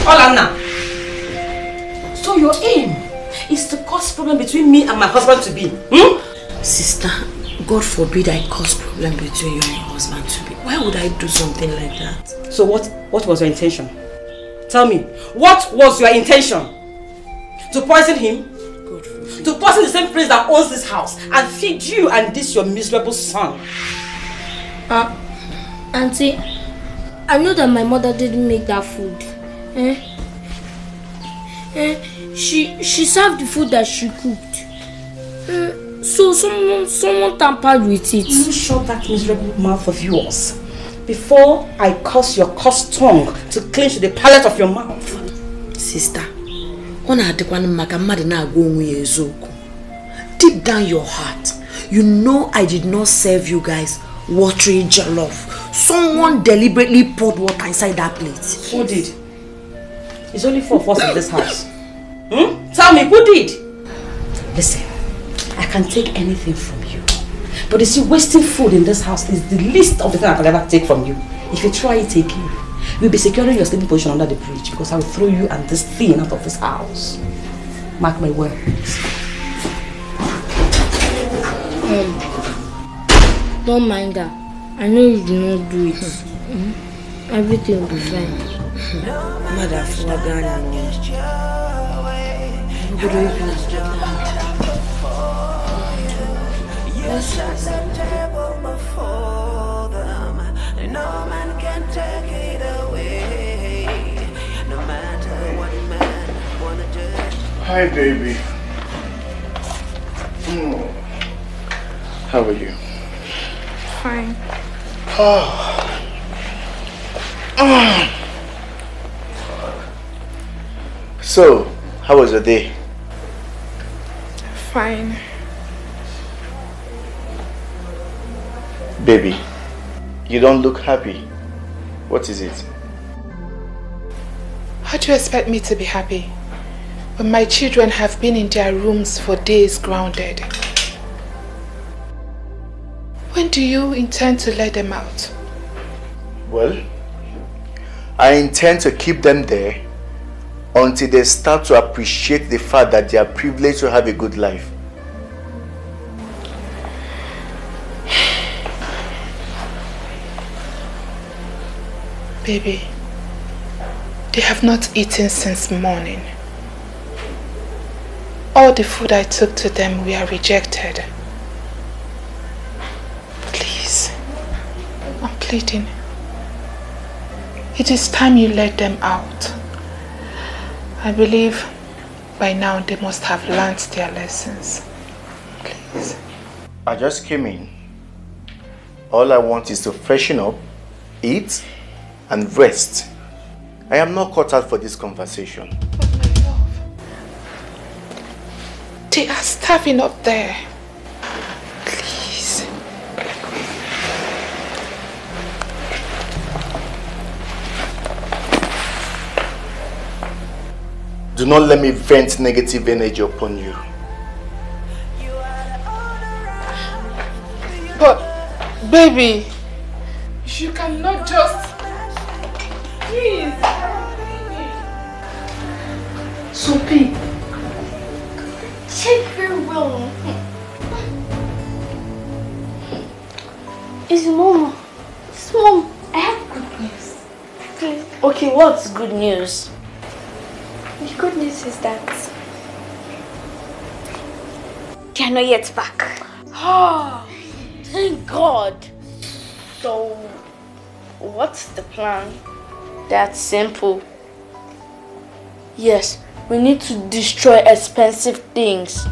Olana. So your aim is to cause problem between me and my husband to be? Sister, God forbid I cause problem between you and your husband to be. Why would I do something like that? So what was your intention? Tell me, what was your intention? To poison him? God forbid. To poison the same place that owns this house and feed you and this your miserable son? Auntie, I know that my mother didn't make that food. She served the food that she cooked. So someone tampered with it. You shut that miserable mouth of yours before I cause your cursed tongue to clench the palate of your mouth. Sister, deep down your heart, you know I did not serve you guys watery jollof. Someone deliberately poured water inside that plate. Who did? It's only 4 of us in this house. Tell me, who did? Listen, I can take anything from you. But you see, wasting food in this house is the least of the thing I can ever take from you. If you try it again, you'll be securing your sleeping position under the bridge because I will throw you and this thing out of this house. Mark my words. Don't mind that. I know you do not do it. Everything will be fine. Mother, for Ghana. No man can take it away. No matter what man wanna do. Hi, baby. How are you? Fine. So, how was your day? Fine. Baby, you don't look happy. What is it? How do you expect me to be happy when my children have been in their rooms for days grounded? When do you intend to let them out? Well, I intend to keep them there until they start to appreciate the fact that they are privileged to have a good life. Baby, they have not eaten since morning. All the food I took to them were rejected. Please, I'm pleading. It is time you let them out. I believe by now they must have learned their lessons. Please. I just came in. All I want is to freshen up, eat, and rest. I am not cut out for this conversation. But my love, they are starving up there. Please. Do not let me vent negative energy upon you. But, baby, you cannot just... Please. Sophie, check very well. It's Mama. It's Mom. I have good news. Please. Okay, what's good news? The good news is that They are not yet back. oh, thank God. So, what's the plan? That's simple. Yes, we need to destroy expensive things.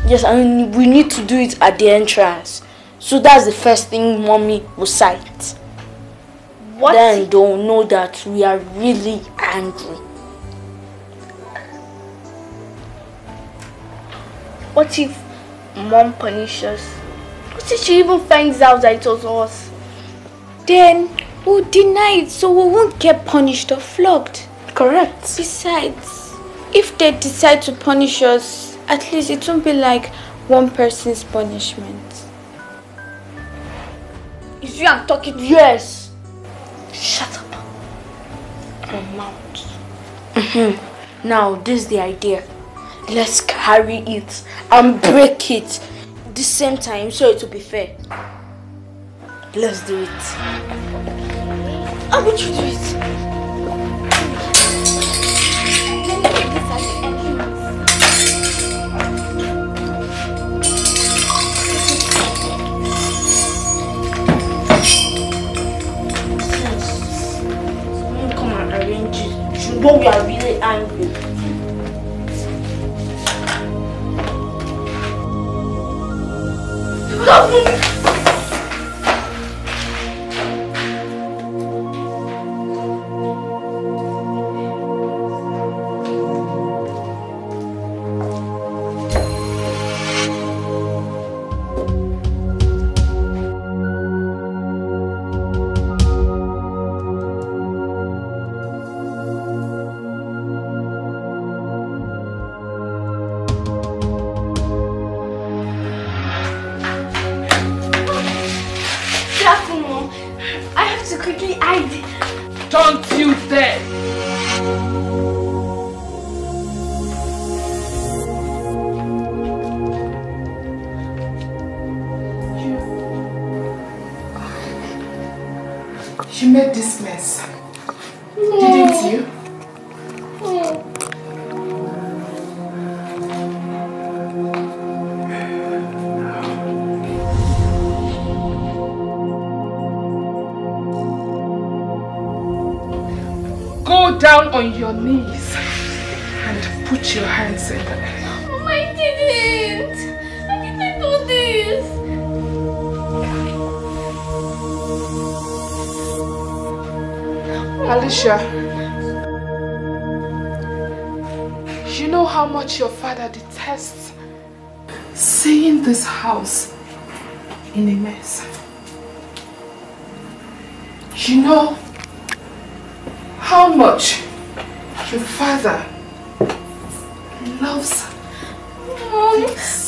Yes, and we need to do it at the entrance. So that's the first thing Mommy will sight. What? Then they'll know that we are really angry. What if Mom punishes us? What if she even finds out that it was us? Then we'll deny it so we won't get punished or flogged. Correct. Besides, if they decide to punish us, at least it won't be like one person's punishment. Is you I'm talking to? Yes. Shut up. Your mouth. Now, this is the idea. Let's carry it and break it at the same time so it will be fair. Let's do it. How would you do it? Come and arrange it. You know we are really angry. You made this mess, didn't you? Go down on your knees and put your hands in the air. Mom, I didn't. I didn't do this. Alicia, you know how much your father detests seeing this house in a mess. You know how much your father loves this.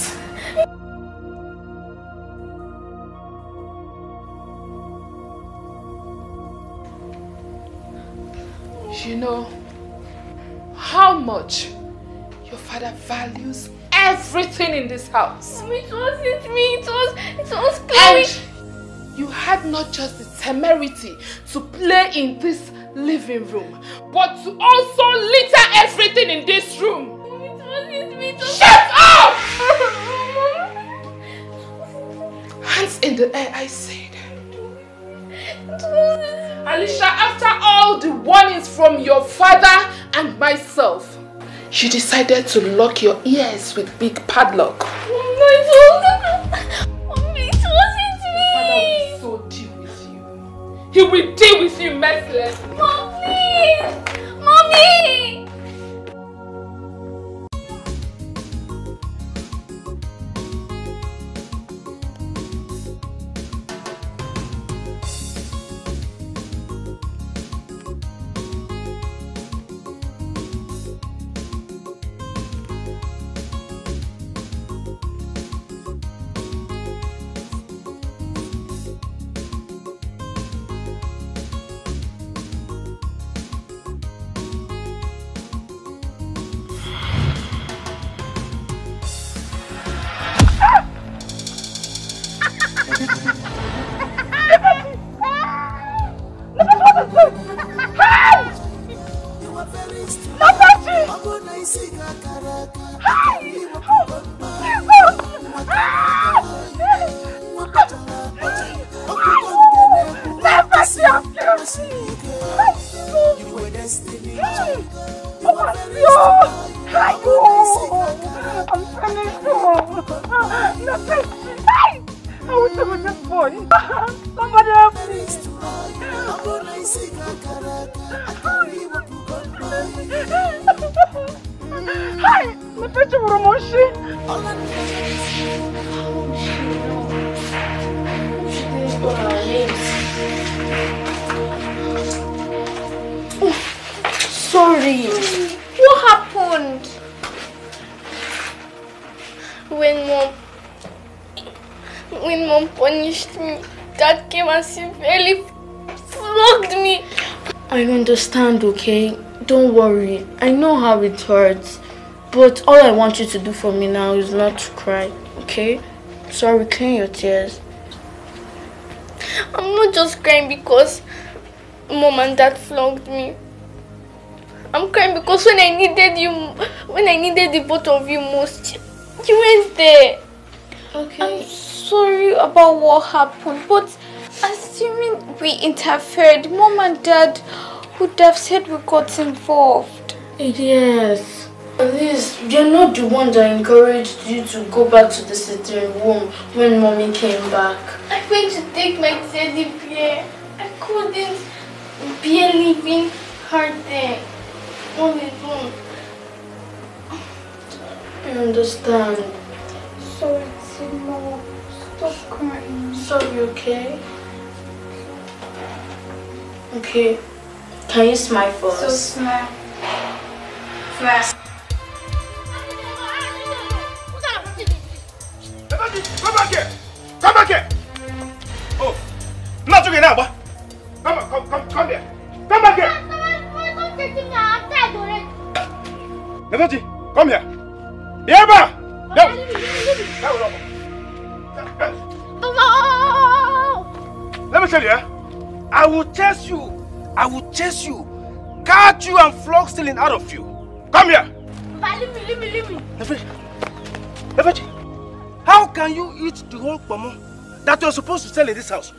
You know how much your father values everything in this house. It wasn't me, it was Chloe. And you had not just the temerity to play in this living room, but to also litter everything in this room. It wasn't me, Shut up! Hands in the air, I said. Alicia, after all the warnings from your father and myself, you decided to lock your ears with big padlock. Mommy, it wasn't me. Your father will so deal with you. He will deal with you merciless. Mom, please! Mommy! Sorry. What happened? When mom punished me, Dad came and severely flogged me. I understand, okay? Don't worry. I know how it hurts. But all I want you to do for me now is not to cry, okay? Sorry, clean your tears. I'm not just crying because Mom and Dad flogged me. I'm crying because when I needed the both of you most, you weren't there. Okay. I'm sorry about what happened, but assuming we interfered, Mom and Dad would have said we got involved. Yes. At least you're not the one that encouraged you to go back to the sitting room when Mommy came back. I went to take my teddy bear. I couldn't bear leaving her there on his own. I understand. Sorry, Timo. Stop crying. Sorry, okay? Okay. Can you smile for us? So smile. Fast. Come back here! Come back here! Oh, not again now, but come here! Come back here! Edochie, come here! Yeba! Let me tell you, I will chase you. I will chase you, catch you, and flog stealing out of you. Come here! Leave me. Edochie, how can you eat the whole pomo that you're supposed to sell in this house?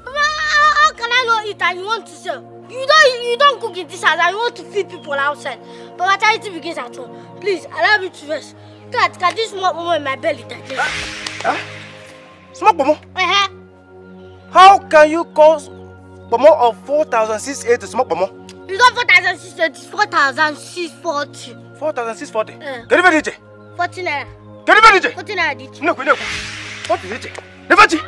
How can I not eat and you want to sell? You don't cook in this house and you want to feed people outside. But my charity begins at home. Please, allow me to rest. Can this small pomo in my belly digest? Huh? Small pomo? How can you call pomo of 4,680 small pomo? You got 4,680, 4,640. 4,640? Can you read 40 naira. Can you read 40 naira. No. What is it? Edochie!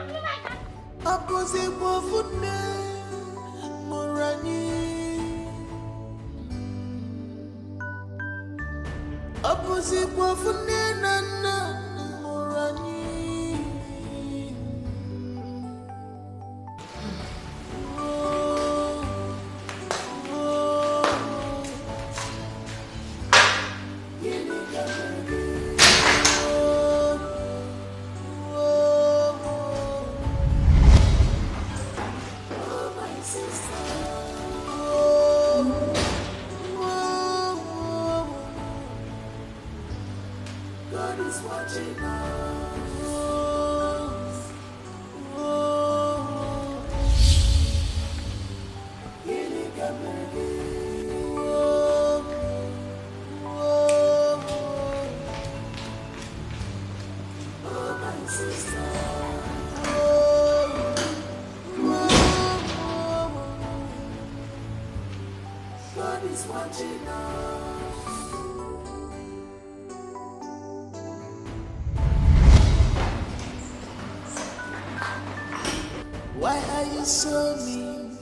Why are you so mean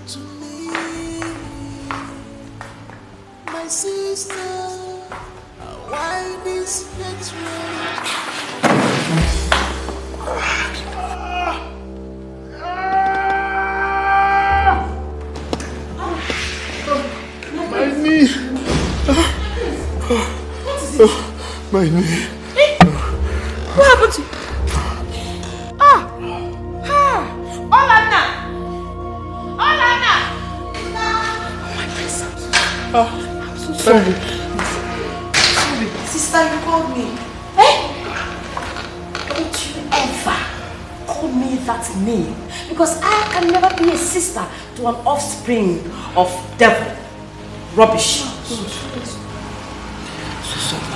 to me, my sister? Why this hatred? My knee. My knee. What happened to you? I'm so sorry. Sorry. Sister, you called me. Don't you ever call me that name. Because I can never be a sister to an offspring of devil. Rubbish. So sorry.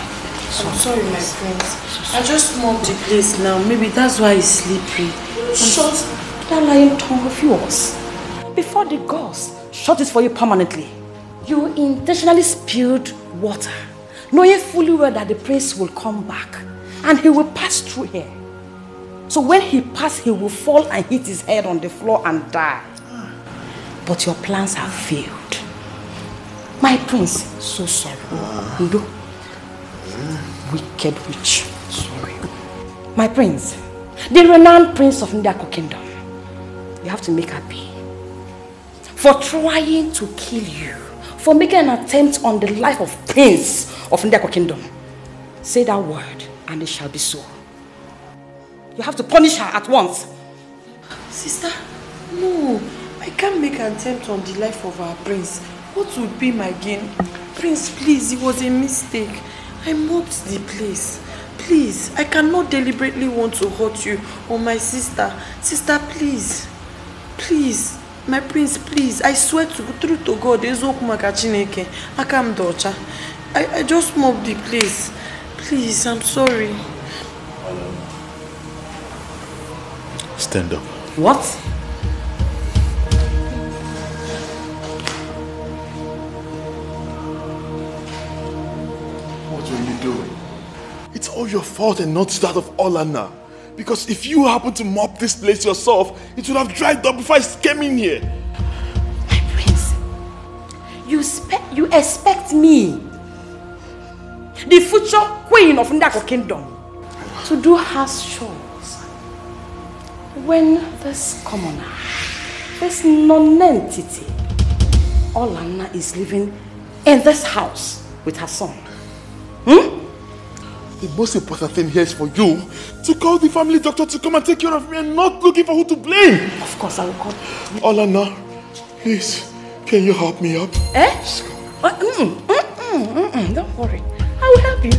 I'm sorry, my friends. I just mopped the place now. Maybe that's why he's sleeping. Shut that lying tongue of yours. Before the gods shut it for you permanently. You intentionally spilled water, knowing fully well that the prince will come back and he will pass through here. So when he passes, he will fall and hit his head on the floor and die. But your plans have failed. My prince, so sorry. No. Wicked witch. Sorry. My prince, the renowned prince of Ndako Kingdom, you have to make her pay for trying to kill you for making an attempt on the life of Prince of Ndako Kingdom. Say that word and it shall be so. You have to punish her at once. Sister, no. I can't make an attempt on the life of our prince. What would be my gain? Prince, please, it was a mistake. I mopped the place. Please, I cannot deliberately want to hurt you or my sister. Sister, please. Please. My prince, please. I swear to God, Ezuruonye, I just mopped the place. Please, I'm sorry. Stand up. What? What were you doing? It's all your fault and not that of Olana. Because if you happen to mop this place yourself, it would have dried up before I came in here. My prince, you expect me, the future queen of Ndako Kingdom, to do house chores when this commoner, this non-entity, Olana, is living in this house with her son? The most important thing here is for you to call the family doctor to come and take care of me and not looking for who to blame. Of course, I will call. Olana, please, can you help me up? Don't worry. I will help you.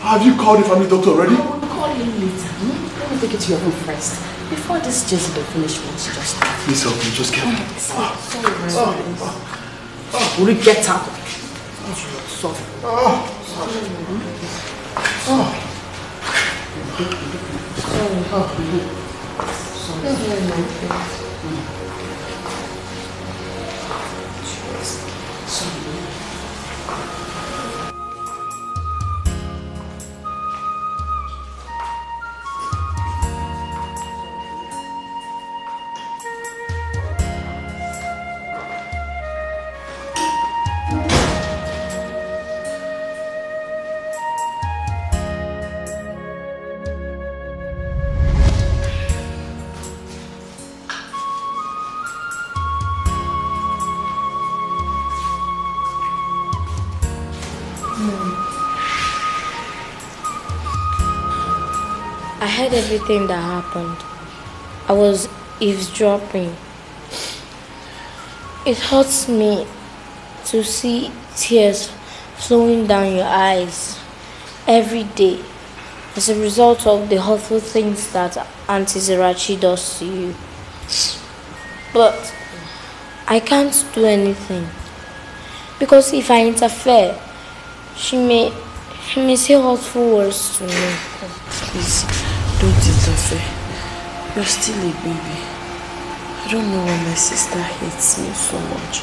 Have you called the family doctor already? I will call him later. Let me take it to your room first. Before this Jezebel finish what's just that. Please help me, just get me. Sorry. Will you get out? Sorry. I heard everything that happened. I was eavesdropping. It hurts me to see tears flowing down your eyes every day as a result of the hurtful things that Auntie Zerachi does to you. But I can't do anything because if I interfere, she may say hurtful words to me. Please, don't interfere. You're still a baby. I don't know why my sister hates me so much.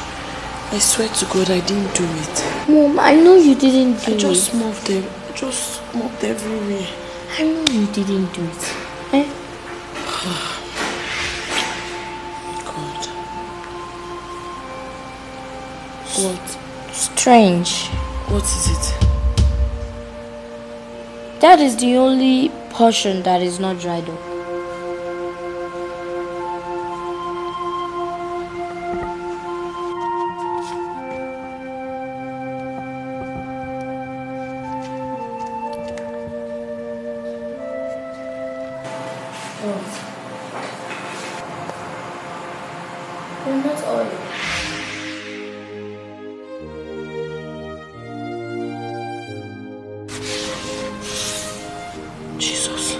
I swear to God, I didn't do it. Mom, I know you didn't do it. I just mopped everywhere. I know you didn't do it. Eh? God. What? Strange. What is it? That is the only portion that is not dried up. Not oil. Jesus.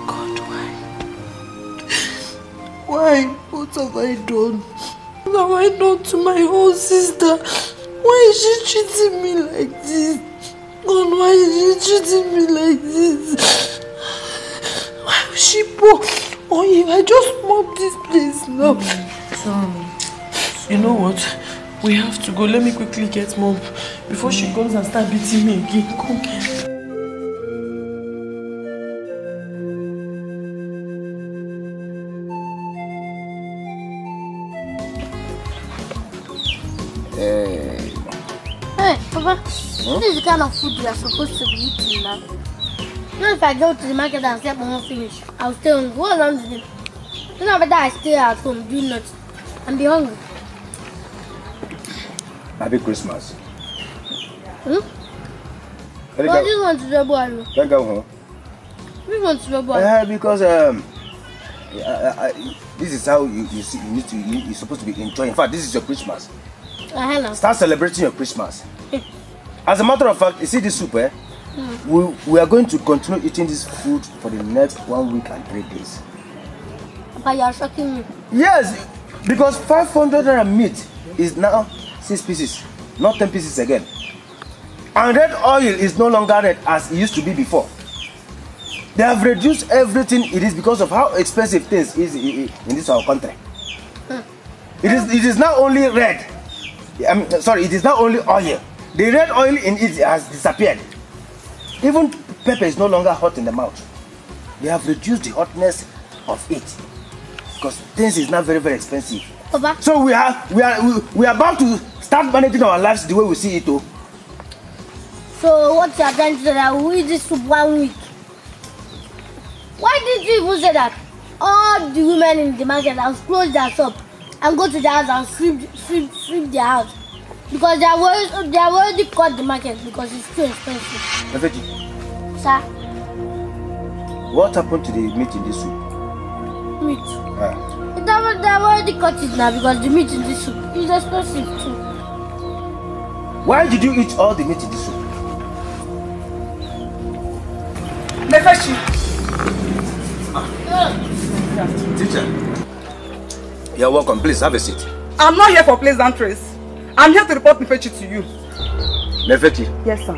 God, why? Why? What have I done? What have I done to my own sister? Why is she treating me like this? God, why is she treating me like this? Why was she poor? Oh, if I just mop this place now. You know what? We have to go. Let me quickly get Mom before she comes and start beating me again. Come. Hey, Papa, this is the kind of food we are supposed to be eating now. Now if I go to the market and get my own finish, I'll stay on. What am I doing? You know better I stay at home, do nothing, and be hungry. Happy Christmas. But this one to the boy. Can't go home. This one to the boy. Because this is how you're supposed to be enjoying. In fact, this is your Christmas. Start celebrating your Christmas. As a matter of fact, you see this soup, we are going to continue eating this food for the next 1 week and 3 days. Papa, you are shocking me. Yes, because 500 naira meat is now 6 pieces, not 10 pieces again. And red oil is no longer red as it used to be before. They have reduced everything it is because of how expensive things is in this our country. It is not only red. It is not only oil. The red oil in it has disappeared. Even pepper is no longer hot in the mouth. They have reduced the hotness of it because things is now very, very expensive. Papa. So we are about to start managing our lives the way we see it too. So what you are trying to say that we eat this soup 1 week? Why did you even say that? All the women in the market have closed their shop and go to their house and sweep their house. Because they have already cut the market because it's too expensive. Efeji. Sir? What happened to the meat in this soup? Meat? They have already cut it now because the meat in this soup is expensive too. Why did you eat all the meat in this soup? Nefeshi. Teacher. You're welcome. Please have a seat. I'm not here for pleasantries. I'm here to report Nefechi to you. Nefechi? Yes, sir.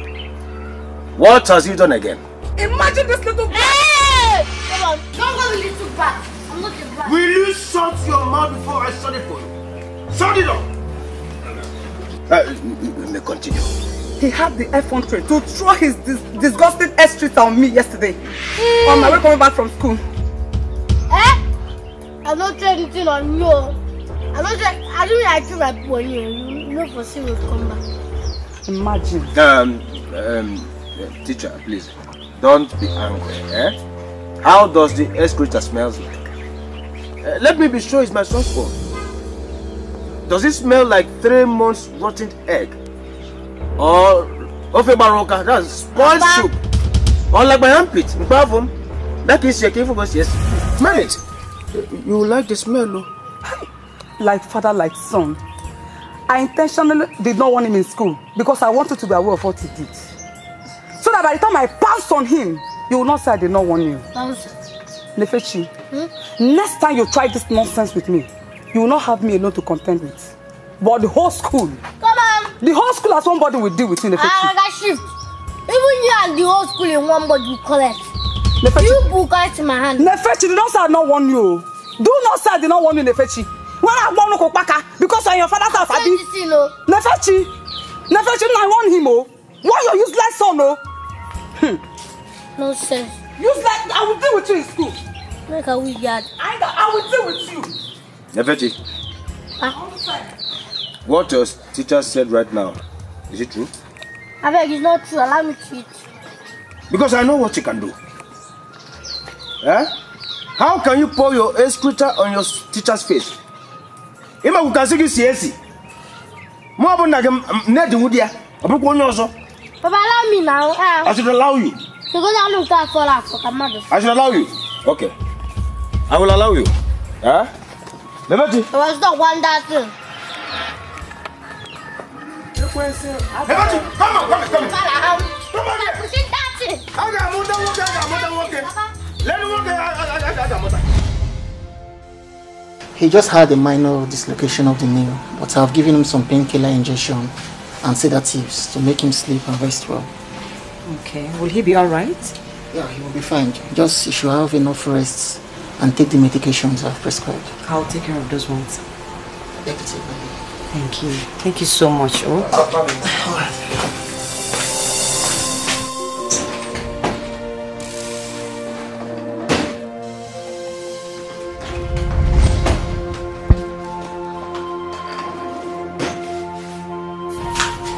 What has he done again? Imagine this little brat. Hey! Come on, don't go with little brat. I'm not a brat. Will you shut your mouth before I shut it for you? Shut it up! You may continue. He had the effrontery to throw his disgusting S-street on me yesterday. On my way coming back from school. I'm not trying anything on you. I'm not trying. I don't mean I feel like on you. You know for sure will come back. Imagine. Teacher, please don't be angry. How does the excreta smells like? Let me be sure it's my son's fault. Does it smell like 3 months rotten egg? Or Ofe Baroka, that's spoiled soup? Or like my armpit? That is your careful, yes. Smell it. You like the smell, no? Like father, like son. I intentionally did not want him in school because I wanted to be aware of what he did. So that by the time I pounced on him, you will not say I did not warn you. Nefechi, next time you try this nonsense with me, you will not have me alone to contend with. But the whole school. Come on. The whole school as one body will deal with you, Nefechi. I got shift. Even you and the whole school in one body will collect. Nefechi. You will collect in my hand. Nefechi, do not say I did not warn you. Do not say I did not warn you, Nefechi. When I want to go because on your father's house, Abi. Nefechi, I warn him, oh. Why you useless son, oh? No sense. Useless, I will deal with you in school. Make a weird. I will deal with you. Nefechi, what your teacher said right now, is it true? I beg, it's not true. Allow me to eat. Because I know what you can do. How can you pour your excreta on your teacher's face? Ima ukasigi siesi. Mo abu na nedi wudia. Abu also. Papa, allow me now. I should allow you. Because I don't care for that. I should allow you. Okay. I will allow you. Nefechi. I was not one that thing. Nefechi, come on. Come on. Pushing that thing. He just had a minor dislocation of the knee, but I've given him some painkiller injection and sedatives to make him sleep and rest well. Okay, will he be alright? Yeah, he will be fine. Just he should have enough rest and take the medications I've prescribed. I'll take care of those ones. Thank you. Thank you so much.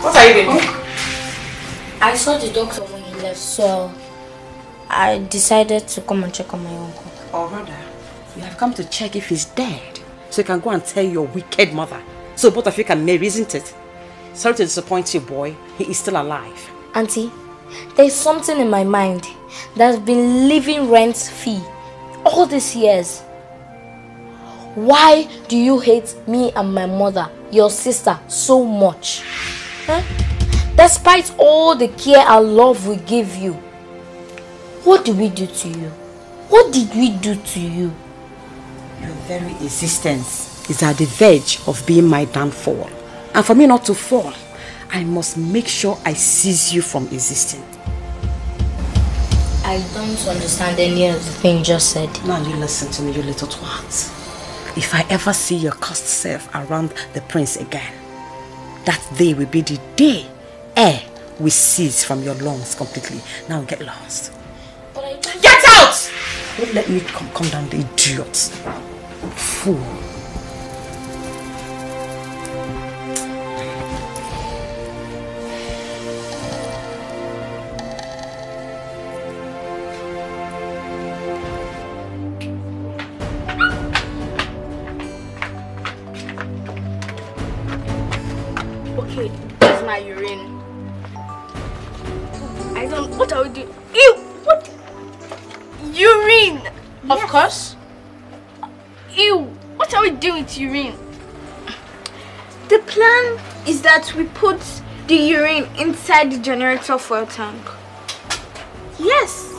What are you doing? I saw the doctor when he left, so I decided to come and check on my uncle. Oh, brother. You have come to check if he's dead, so you can go and tell your wicked mother. So both of you can marry, isn't it? Sorry to disappoint you, boy. He is still alive. Auntie, there's something in my mind that's been living rent-free all these years. Why do you hate me and my mother, your sister, so much? Huh? Despite all the care and love we give you, what did we do to you? What did we do to you? Your very existence is at the verge of being my downfall. And for me not to fall, I must make sure I cease you from existing. I don't understand any of the thing you just said. Now you listen to me, you little twat. If I ever see your cursed self around the prince again, that day will be the day air will cease from your lungs completely. Now get lost. Get out! Don't let me come down, the idiot. Fool. Okay, this is my urine. I don't. What are we doing? Ew! What? Urine! Yes. Of course. Ew! What are we doing with urine? The plan is that we put the urine inside the generator fuel tank. Yes.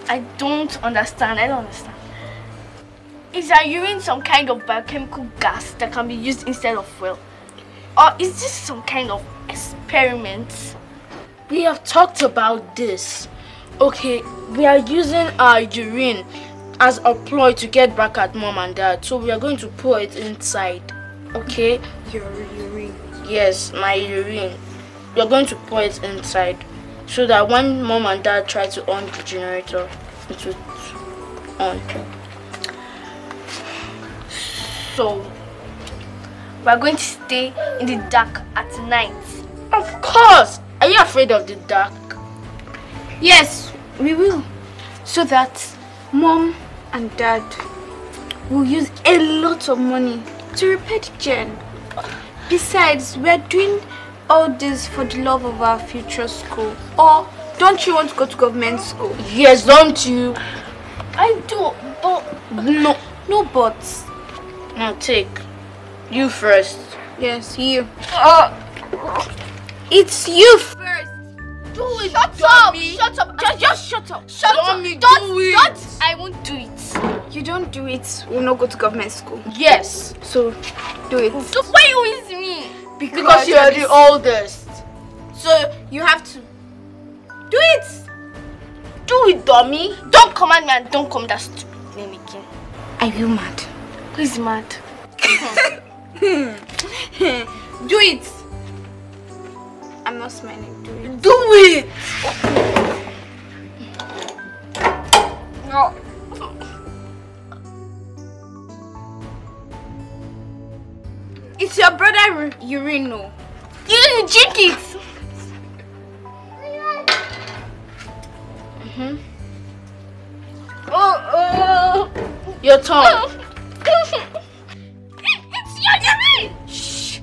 I don't understand. I don't understand. Is our urine some kind of biochemical gas that can be used instead of fuel? Or is this some kind of experiment? We have talked about this. Okay, we are using our urine as a ploy to get back at mom and dad. So we are going to pour it inside. Okay? Your urine? Yes, my urine. We are going to pour it inside. So that when mom and dad try to on the generator, it will on. So, we are going to stay in the dark at night. Of course! Are you afraid of the dark? Yes, we will. So that mom and dad will use a lot of money to repair the gen. Besides, we are doing all this for the love of our future school. Or don't you want to go to government school? Yes, don't you? I do, but no. No buts. Now take. You first. Yes, you. It's you first. Do it. Shut up. Shut up. Just shut up. Shut up. Don't. I won't do it. You don't do it, we'll not go to government school. Yes. So, do it. Why you with me? Because you are the oldest. So, you have to do it. Do it, dummy. Don't command me and don't come that stupid name again. Are you mad? Who's mad? Do it. I'm not smiling. Do it. Do it. No. It's your brother urine. No. You drink it. Your tongue. It's your urine. Shh.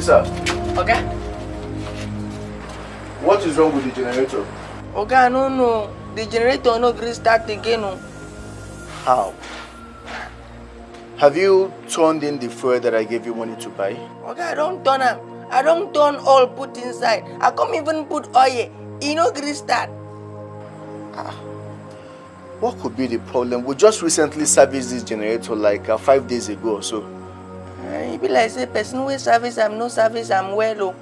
Sir. Okay. What is wrong with the generator? Okay, I don't know. The generator no green start again. No. How? Have you turned in the fuel that I gave you money to buy? Okay, I don't turn am. I don't turn all put inside. I come even put oil. E no green start. What could be the problem? We just recently serviced this generator like 5 days ago or so. It be like say person wey service am no service am well.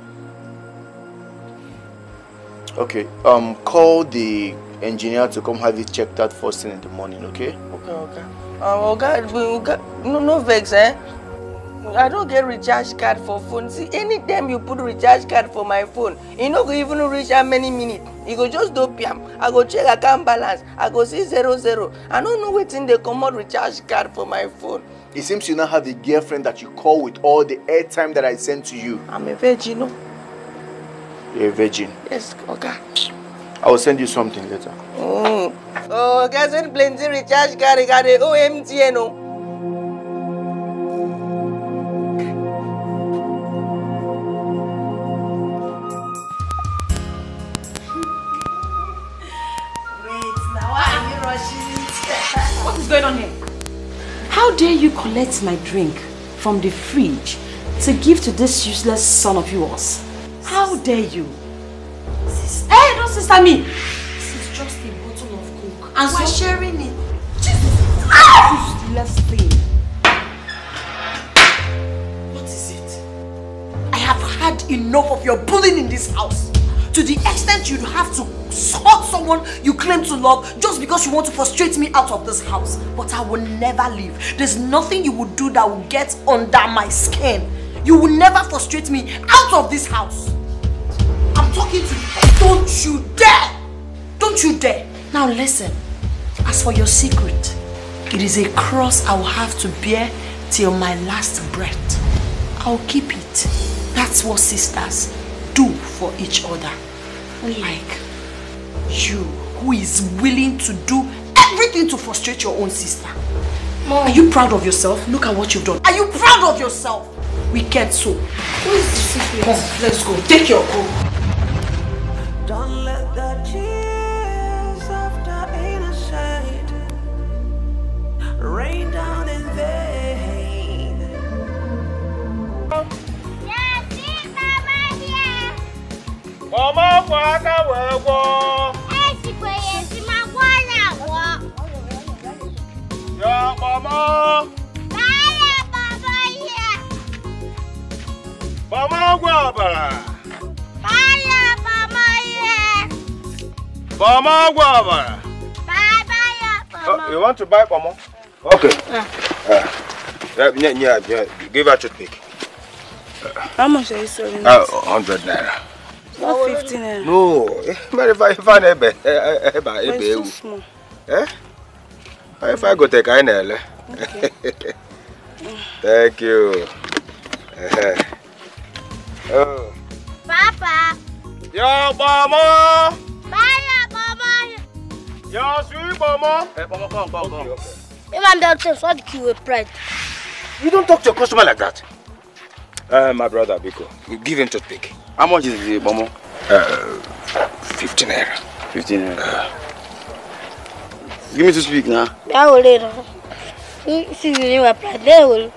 Okay. Call the engineer to come have it checked out first thing in the morning, okay? Okay. No vex, eh? I don't get recharge card for phone. See, anytime you put recharge card for my phone, you know go even reach how many minutes. You go just do PM. I go check account balance. I go see 00. I don't know what's in the common recharge card for my phone. It seems you now have a girlfriend that you call with all the airtime that I sent to you. I'm a virgin, no? You're a virgin? Yes, okay. I will send you something later. Oh, guys, when plenty recharge card, I got the OMTN, no? What is going on here? How dare you collect my drink from the fridge to give to this useless son of yours? How dare you? Sister. Hey, don't sister me! This is just a bottle of Coke. And we're so sharing it. Ah! Useless thing. What is it? I have had enough of your bullying in this house. To the extent you have to hurt someone you claim to love just because you want to frustrate me out of this house. But I will never leave. There's nothing you will do that will get under my skin. You will never frustrate me out of this house. I'm talking to you. Don't you dare! Don't you dare! Now listen. As for your secret, it is a cross I will have to bear till my last breath. I'll keep it. That's what sisters do for each other. Unlike you, who is willing to do everything to frustrate your own sister. Mom. Are you proud of yourself? Look at what you've done. Are you proud of yourself? Wicked soul. Who is the secret? Mom, let's go. Take your coat. Don't let the tears of the innocent rain down in vain. Mama, Waka, Wego. Yeah, Mama. Mama, Guabara. Mama, Guabara. You want to buy Mama? Okay. Yeah, give her toothpick. How much are you selling? 100 naira. Not 15 naira. No, but it's too small. Eh? If I go take a nail. Okay. Thank you. Oh. Papa. Yo, Mama. Bye, Mama. Yo, sweet Mama. Hey, Mama, come. Okay. If I'm downstairs, what do you with pride? You don't talk to your customer like that. My brother, Biko, give him toothpick. How much is the Mama? 15 naira. 15 naira. Give me toothpick now. I will later. See you never pride. They will.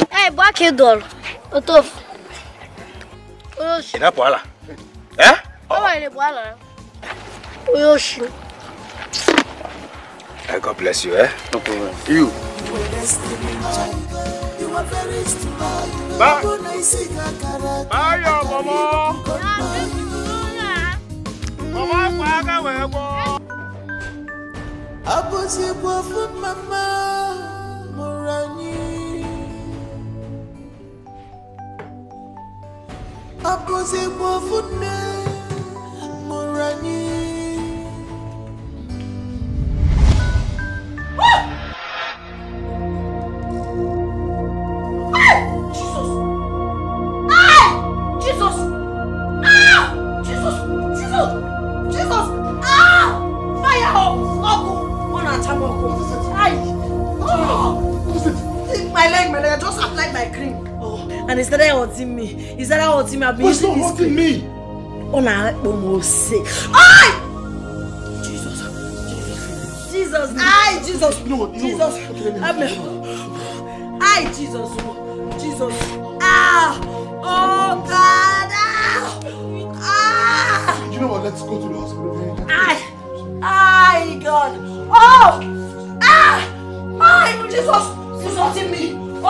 Hey, back your door. What off? Ina poala. Eh? Oh, ina poala. Oyoshi. God bless you, eh? No problem. You. Bye. Bye, yo, Mama. Mama, Waka, Wego. Abusi kwa food mama Morani. Abusi kwa food Morani. My leg, I just applied my cream. Oh, and instead of hurting me, I've been using this cream. Me? Oh, now, almost sick. Ay! Jesus. Ay, Jesus. No, Jesus. Ay, Jesus. Jesus. Ah! Oh, God. Ah! You know what? Let's go to the hospital. Ay! Ay, God. Oh! Ah! Ay, Jesus. He's hurting me. Oh,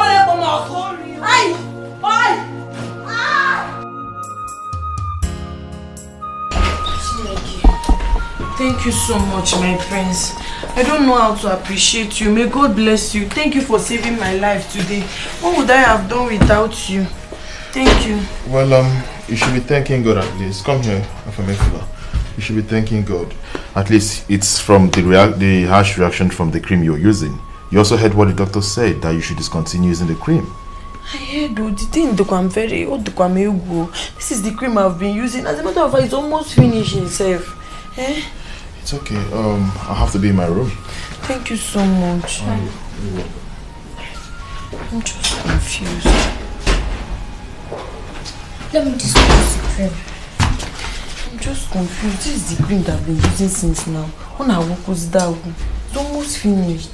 Thank you so much, my prince. I don't know how to appreciate you. May God bless you. Thank you for saving my life today. What would I have done without you? Thank you. Well, you should be thanking God at least. Come here, Afamefula. You should be thanking God. At least it's from the harsh reaction from the cream you're using. You also heard what the doctor said, that you should discontinue using the cream. I heard the thing this is the cream I've been using. As a matter of fact, it's almost finished itself. Eh? It's okay. I'll have to be in my room. Thank you so much. I'm just confused. Let me dispose the cream. I'm just confused. This is the cream that I've been using since now. When I walk was that it's almost finished.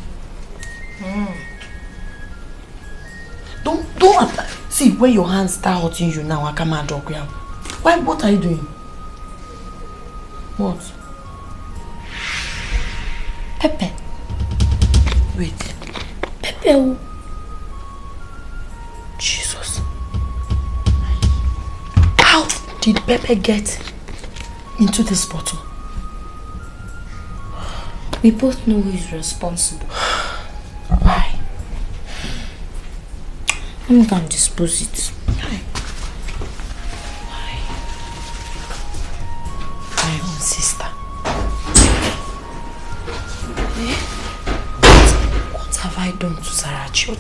Don't apply. See, when your hands start hurting you now, I come and dog you. Why? What are you doing? What? Pepper. Wait. Pepper. Jesus. How did Pepper get into this bottle? We both know who is responsible. Why? Let me go and dispose it. Why? My own sister. What have I done to Sarachi?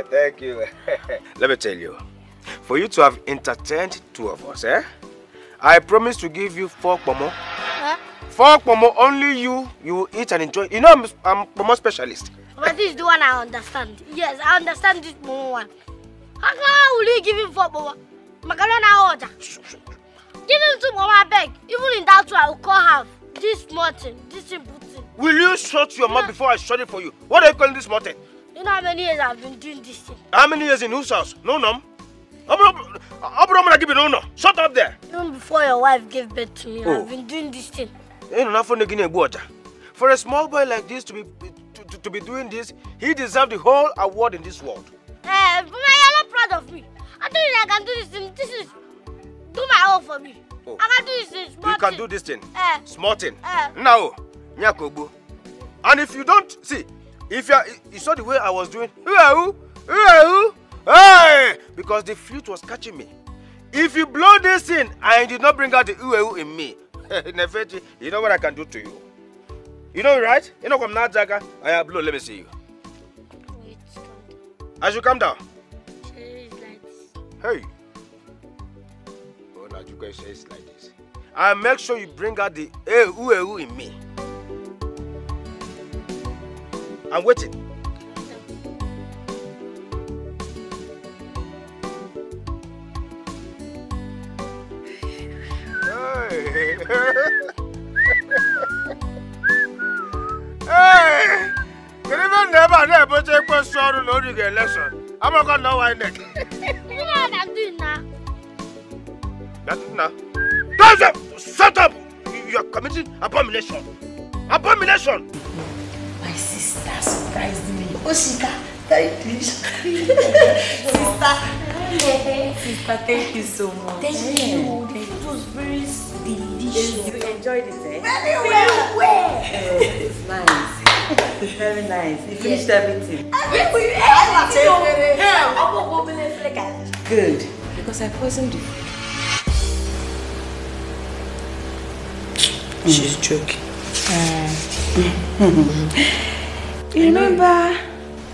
Thank you. Let me tell you, for you to have entertained two of us, I promise to give you 4 pomo. Huh? 4 pomo, only you will eat and enjoy. You know I'm pomo specialist. But this is the one I understand. Yes, I understand this pomo one. How will you give him 4 pomo? Macaroni order. Give him 2 pomo, I beg. Even in that one, I will call half. This small thing, this simple thing. Will you shut your mouth before I shut it for you? What are you calling this small thing? You know how many years I've been doing this thing? How many years in whose house? No, no. Shut up there. Even before your wife gave birth to me, I've been doing this thing. For a small boy like this to be doing this, he deserves the whole award in this world. But you're not proud of me. I told you I can do this thing. This is do my own for me. I can do this thing. You can do this thing. Small thing. Now, Nyakobo. And if you don't see, if you saw the way I was doing, because the flute was catching me. If you blow this in and did not bring out the in me, you know what I can do to you. You know, right? You know, I'm not Jaga. I have blow. Let me see you. Wait, as you come down. Hey. Oh, now you guys say it's like this. I make sure you bring out the in me. I'm waiting. Hey. Hey. You never take a sorrow no election. I'm not gonna know why neck. You know what I'm doing now? That's now. Shut up! You are committing abomination. Abomination! My sister surprised me. Osita, very delicious. Sister, thank you so much. Thank you. It was very delicious. You enjoyed it, eh? Very well. It's nice. Very nice. You finished everything. Good. Because I poisoned you. She's joking. You remember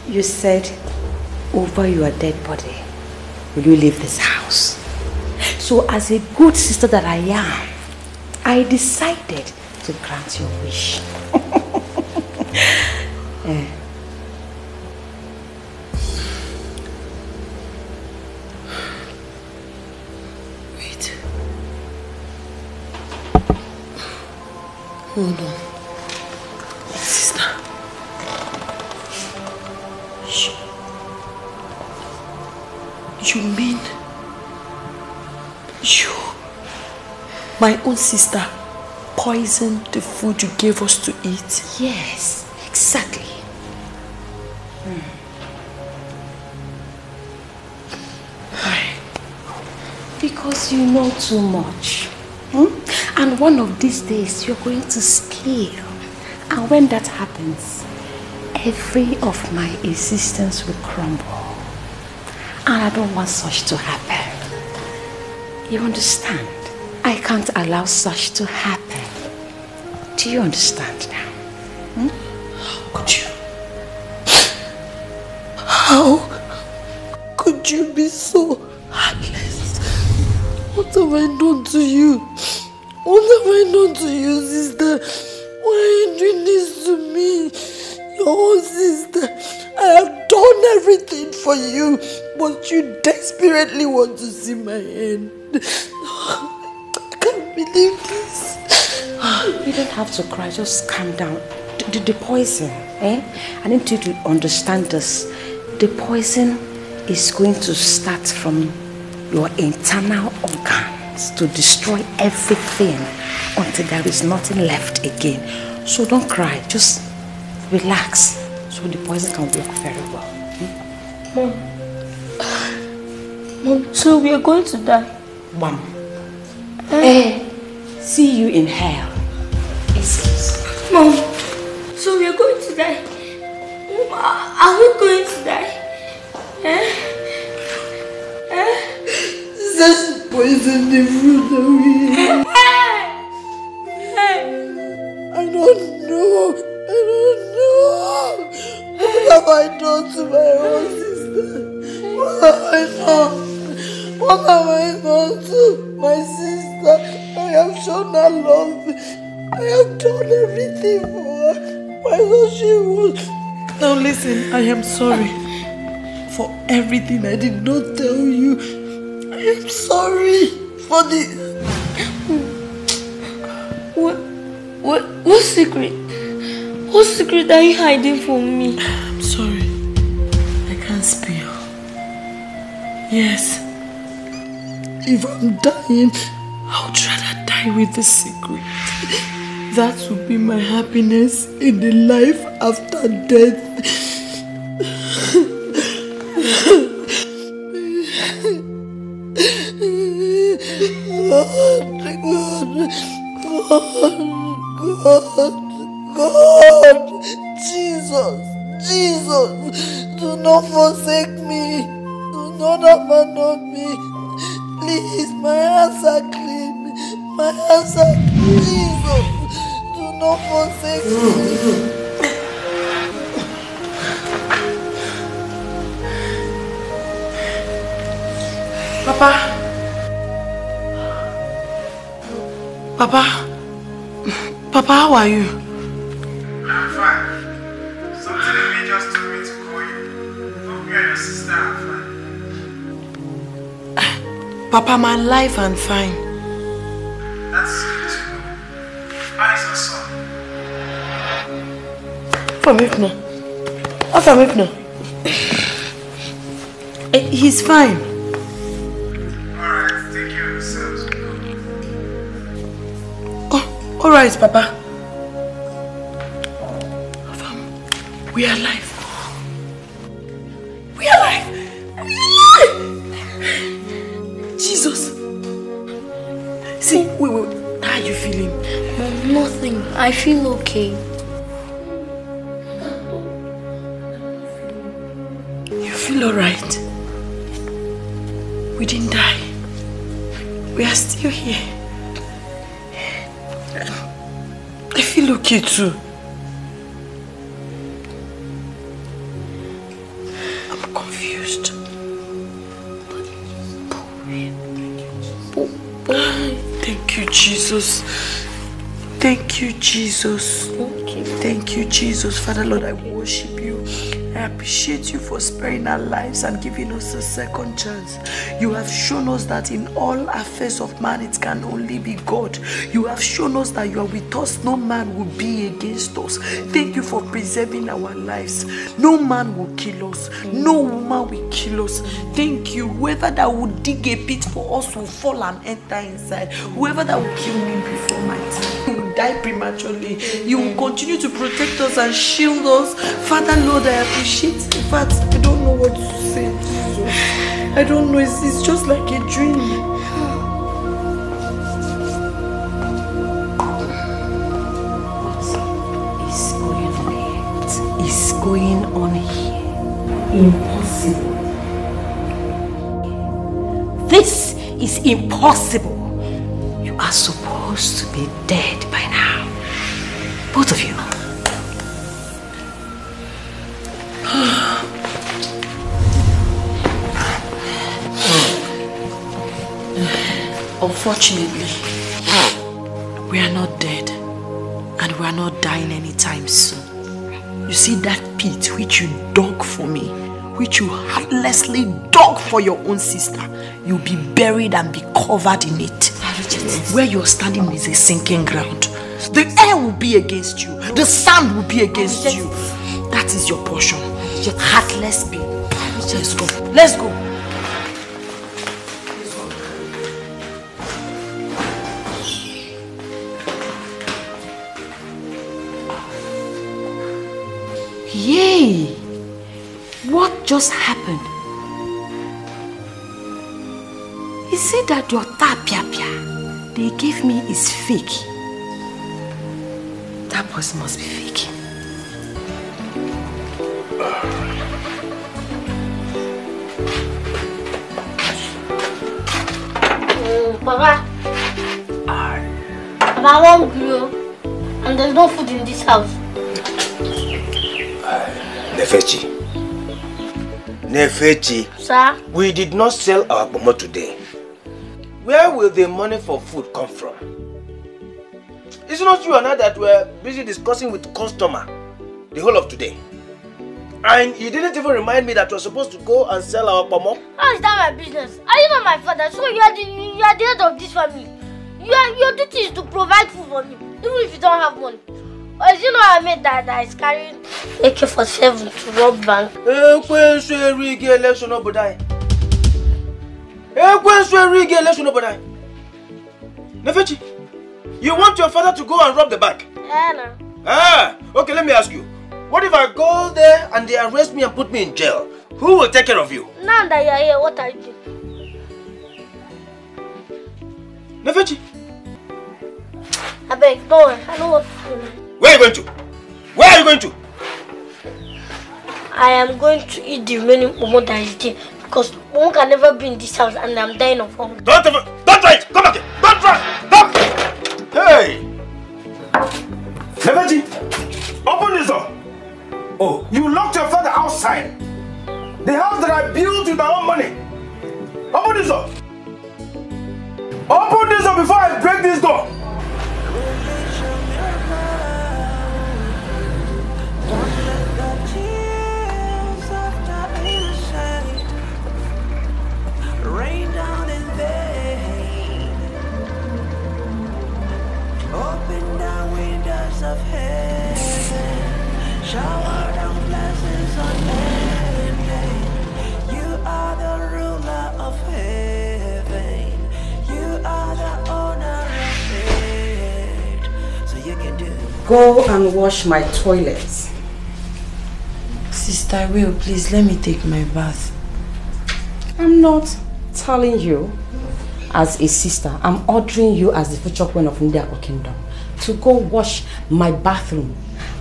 you said over your dead body, will you leave this house? So as a good sister that I am, I decided to grant your wish. Wait. Hold on. Sister. You mean you, my own sister, poisoned the food you gave us to eat? Yes, exactly. Why? Because you know too much. And one of these days you're going to scale. And when that happens, every of my existence will crumble. And I don't want such to happen. You understand? I can't allow such to happen. Do you understand now? How could you? How could you be so heartless? What have I done to you? What have I done to you, sister? Why are you doing this to me? Your own sister. I have done everything for you, but you desperately want to see my end. I can't believe this. You don't have to cry, just calm down. The poison, I need you to understand this. The poison is going to start from your internal organs to destroy everything until there is nothing left again. So don't cry, just relax so the poison can work very well. Mom, so we are going to die? Mom. See you in hell. Excuse. Mom, so we are going to die? Mom, are we going to die? Just poison the fruit that we eat. I don't know. What have I done to my own sister? What have I done? What have I done to my sister? I have shown her love. I have done everything for her. Why does she want? Now listen, I am sorry for everything I did not tell you. I am sorry for the... What secret? What secret are you hiding from me? I'm sorry. I can't spill. Yes. If I'm dying, I would rather die with the secret. That would be my happiness in the life after death. God, Jesus, do not forsake me, do not abandon me. Please, my hands are clean, my hands are clean. Jesus, do not forsake me. Papa, how are you? I'm fine. Something in me just told me to call you. Hope you and your sister are fine. Papa, my life and fine. That's good to know. How is your son? From Ifno. He's fine. Alright, take care of yourselves. Alright, Papa. We are alive. We are alive. Jesus. See, wait. How are you feeling? Nothing. I feel okay. You feel alright? We didn't die. We are still here. I feel okay too. I'm confused. Thank you, Jesus. Thank you, Jesus. Thank you. Thank you, Jesus. Father, Lord, I worship you. I appreciate you for sparing our lives and giving us a second chance. You have shown us that in all affairs of man, it can only be God. You have shown us that you are with us. No man will be against us. Thank you for preserving our lives. No man will kill us. No woman will kill us. Thank you. Whoever that would dig a pit for us will fall and enter inside. Whoever that will kill me before my time will die prematurely. You will continue to protect us and shield us. Father, Lord, I appreciate. In fact, I don't know what to say, Jesus. I don't know. It's just like a dream. What is going on here? Impossible. This is impossible. You are supposed to be dead by now. Both of you. Unfortunately, we are not dead and we are not dying anytime soon. You see that pit which you dug for me, which you heartlessly dug for your own sister, you'll be buried and be covered in it. Where you're standing is a sinking ground. The air will be against you. The sand will be against you. That is your portion. Heartless being. Let's go. Let's go. Yay! What just happened? Is it that your tapia they gave me is fake? That person must be fake. Papa. Papa, I want grill. And there's no food in this house. Nefechi. Sir? We did not sell our pomo today. Where will the money for food come from? Is it not you and I that were busy discussing with customer the whole of today? And you didn't even remind me that we were supposed to go and sell our pomo? How is that my business? Are you not my father? So you are the head of this family. Your duty is to provide food for me, even if you don't have money. Or is it not I made that is carrying AK-47 to rob bank? Nefechi, you want your father to go and rob the bank? Yeah, no. Okay, let me ask you. What if I go there and they arrest me and put me in jail? Who will take care of you? Now that you are here, what are you doing? Nefechi. I beg, don't worry. I know what to do. Where are you going to? Where are you going to? I am going to eat the remaining pomo that is there because one can never be in this house and I'm dying of hunger. Don't try it! Come back here! Don't try! Stop! Hey! Nefechi, open this door! Oh, you locked your father outside. The house that I built with my own money. Open this door! Open this door before I break this door! Rain down in vain. Open down windows of heaven. Shower down blessings on everything. You are the ruler of heaven. You are the owner of it. So you can do it. Go and wash my toilets. Sister Will, please let me take my bath. I'm not telling you as a sister. I'm ordering you as the future queen of Ndiako Kingdom to go wash my bathroom.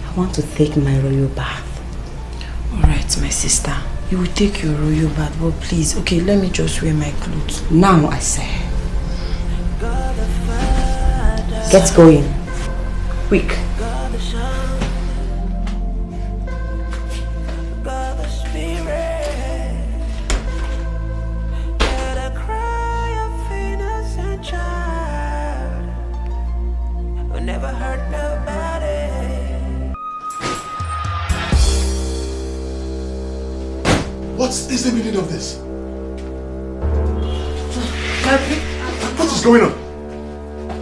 I want to take my royal bath. Alright, my sister. You will take your royal bath, but please, okay, let me just wear my clothes. Now I say. Get going. Quick. Never heard What is the meaning of this? What is going on?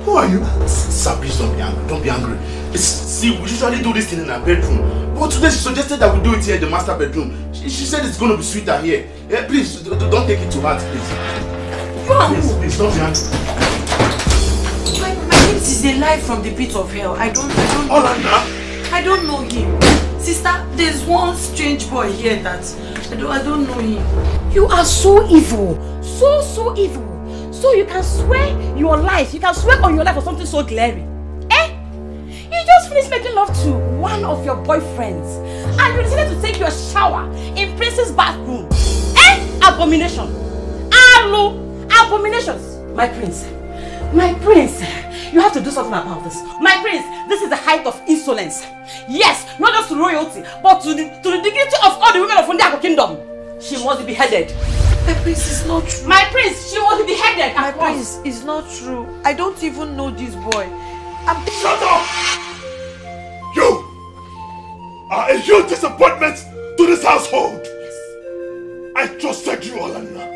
Who are you? Sir, please don't be angry. Don't be angry. See, we usually do this thing in our bedroom. But today she suggested that we do it here in the master bedroom. She said it's going to be sweeter here. Yeah, please, don't take it to heart, please. Please, don't be angry. My name is a lie from the pit of hell. I don't know him. Sister, there's one strange boy here that I don't know him. You are so evil. So evil. So you can swear your life. You can swear on your life for something so glaring. You just finished making love to one of your boyfriends and you decided to take your shower in Prince's bathroom. Abomination. Abominations. My prince, you have to do something about this. My prince, this is the height of insolence. Yes, not just to royalty, but to the dignity of all the women of Fundiako kingdom. She must be beheaded. My prince is not true. My prince, she must be beheaded. My prince is not true. I don't even know this boy. Shut up! You are a huge disappointment to this household. Yes. I trusted you, Olanna.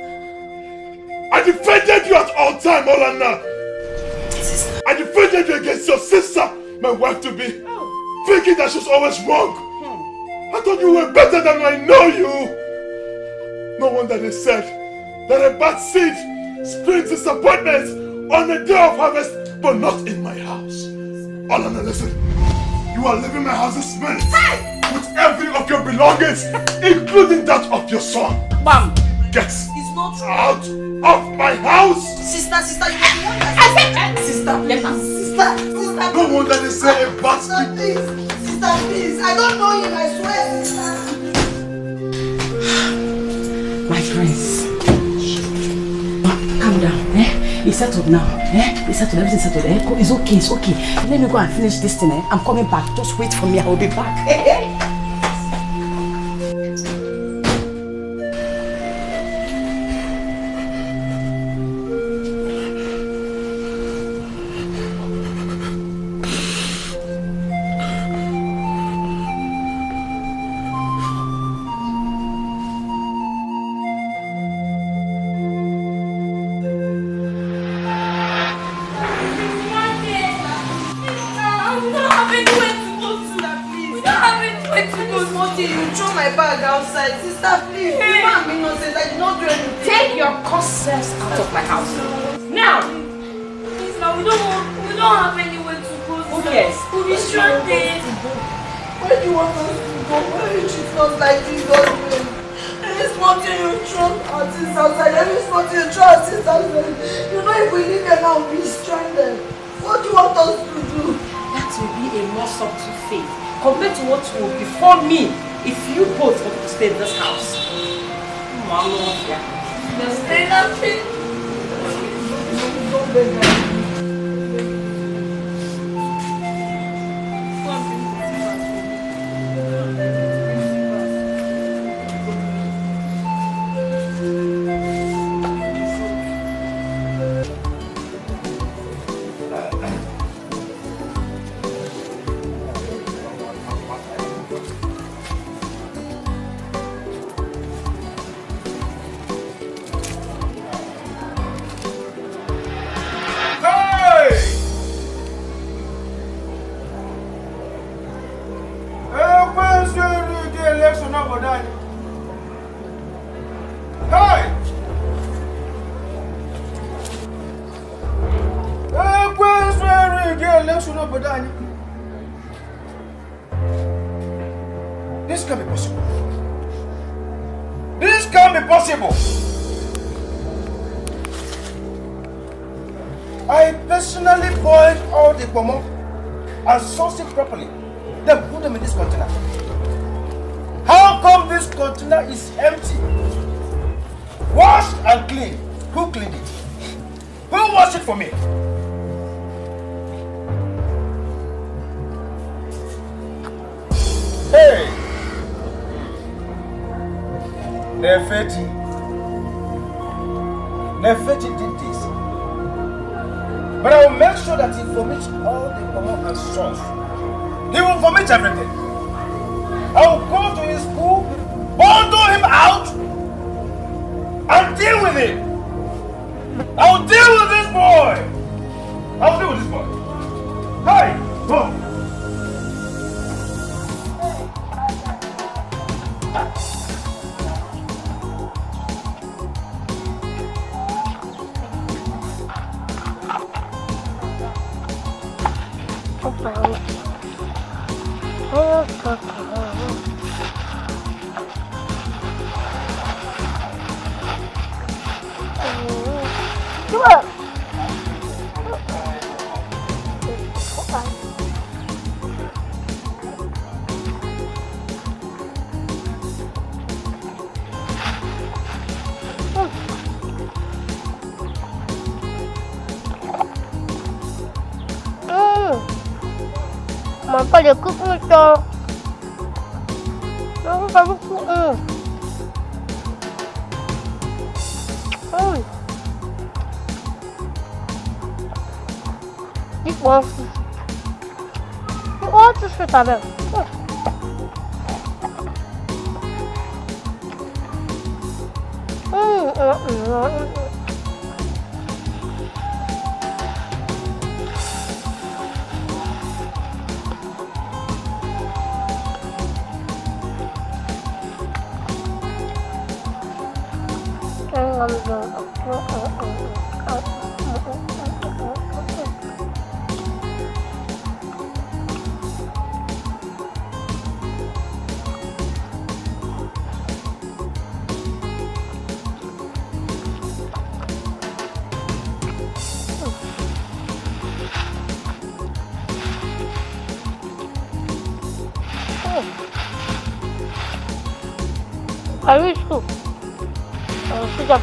I defended you at all time, Olanna. Sister. I defended you against your sister, my wife-to-be, thinking that she's always wrong. I thought you were better than I know you. No wonder they said that a bad seed springs disappointment on the day of harvest, but not in my house. Olanna, listen. You are leaving my house this minute with every of your belongings, including that of your son. Bam! Get out of my house! Sister, you want that? Sister. No wonder they say a bastard. Sister, please. I don't know him, I swear, sister. My prince. Calm down, It's settled now, It's settled, everything's settled, It's okay. Let me go and finish this thing, I'm coming back. Just wait for me, I will be back. Compared to what will befall me if you both wanted to stay in this house. Stay nothing. Don't beg her. This can't be possible. This can't be possible. I personally boiled all the pomo and sauced it properly. Then put them in this container. How come this container is empty? Washed and clean. Who cleaned it? Who washed it for me? Hey! Nefeti did this. But I will make sure that he vomits all the pomo and sauce. He will vomit everything. I will go to his school, bundle him out, deal with him. I'll deal with this boy. I'll deal with this boy. Hey, go. Mama, they cook me so. This one. What is it about? I wish to. Sit up.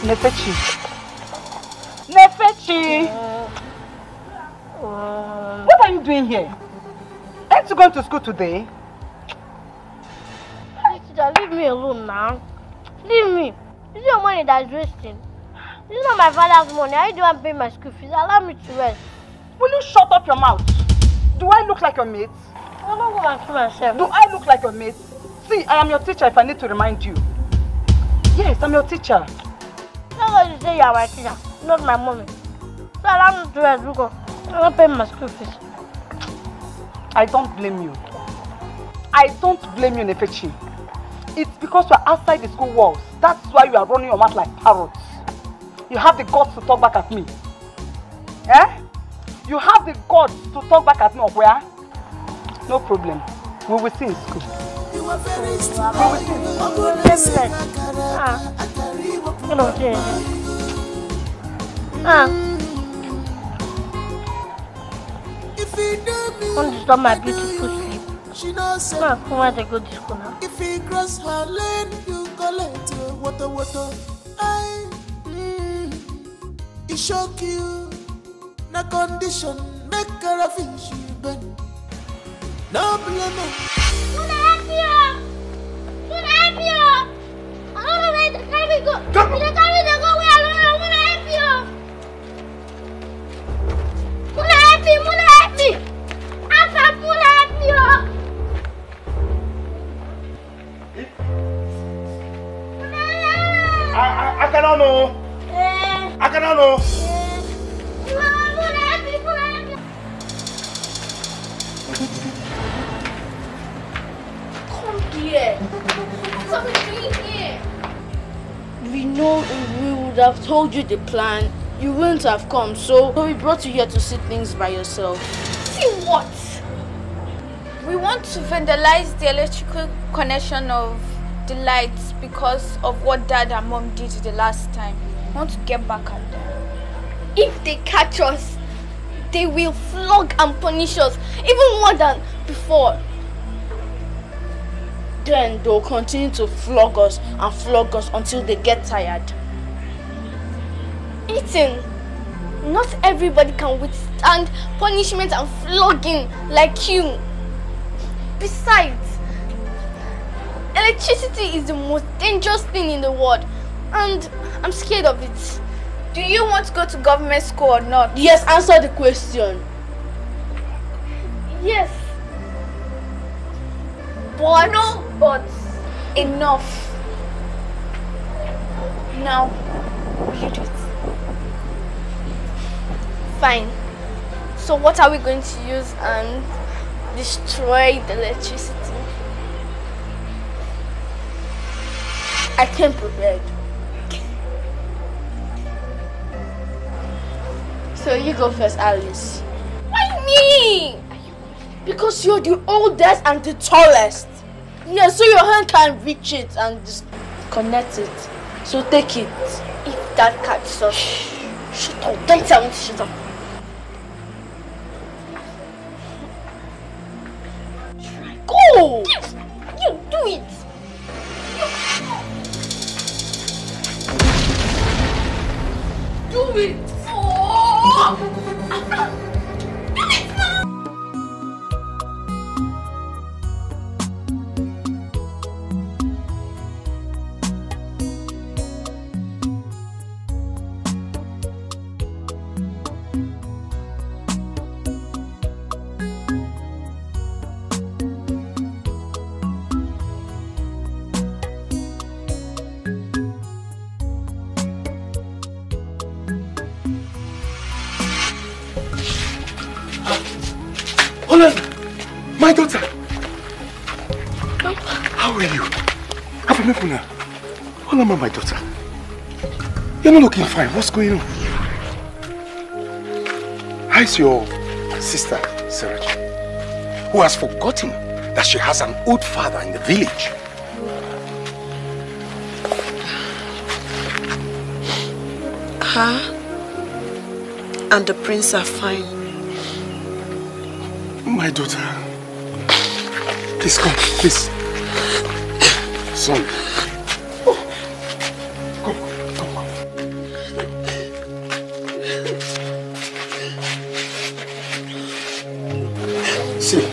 Nefechi. Nefechi! What are you doing here? Aren't you going to school today? Leave me alone now. Leave me. This is your money that is wasting. This is not my father's money. I don't pay my school fees. Allow me to rest. Will you shut up your mouth? Do I look like your mate? I'm not going to myself. Do I look like your mate? See, I am your teacher if I need to remind you. Yes, I'm your teacher. No, you say you are my teacher, not my mommy. So allow me to rest because I don't pay my school fees. I don't blame you. I don't blame you, Nefechi. It's because you are outside the school walls. That's why you are running your mouth like parrots. You have the guts to talk back at me. Eh? You have the guts to talk back at me, or where? No problem. We will see in school. You are very strong. We will see. Don't disturb my beautiful sleep. Come on, I go to school now. If he cross her lane, you call it water. It shock you. Na condition make her a fish you bend. No blame. Should I help you? Should I help you? I don't know where to carry go. Should I carry the go where I don't know? Should I help you? Should I help you? Should I help me? Should I help you? I cannot know. I cannot know. here? What are we doing here? We know we would have told you the plan. You wouldn't have come, so we brought you here to see things by yourself. See what? We want to vandalize the electrical connection of the lights because of what Dad and Mom did the last time. We want to get back at them. If they catch us, they will flog and punish us even more than before. Then they'll continue to flog us until they get tired. Ethan, not everybody can withstand punishment and flogging like you. Besides, electricity is the most dangerous thing in the world, and I'm scared of it. Do you want to go to government school or not? Yes, answer the question. Yes. But no, but enough. Now, will you do it? Fine. So what are we going to use and destroy the electricity? I came prepared. So you go first, Alice. Why me? Because you're the oldest and the tallest. Yeah, so your hand can reach it and just connect it. So take it. If that catches us. Shut up. Don't tell me to shut up. Go! You do it! Do it! Oh! My daughter! How are you? Hold my daughter. You're not looking fine. What's going on? How's your sister, Sarah, who has forgotten that she has an old father in the village? Her and the prince are fine. My daughter. Please come, please. Sorry. Come. See,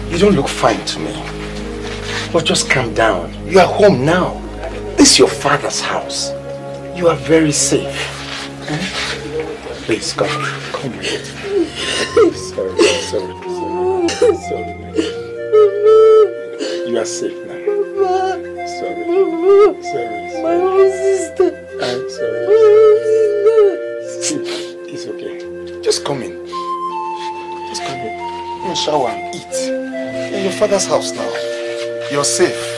you don't look fine to me. But just calm down. You are home now. This is your father's house. You are very safe. Please, come here. Sorry. You are safe now. Sorry. My own sister. I'm sorry. It's okay. Just come in. Go shower and eat. You're in your father's house now. You're safe.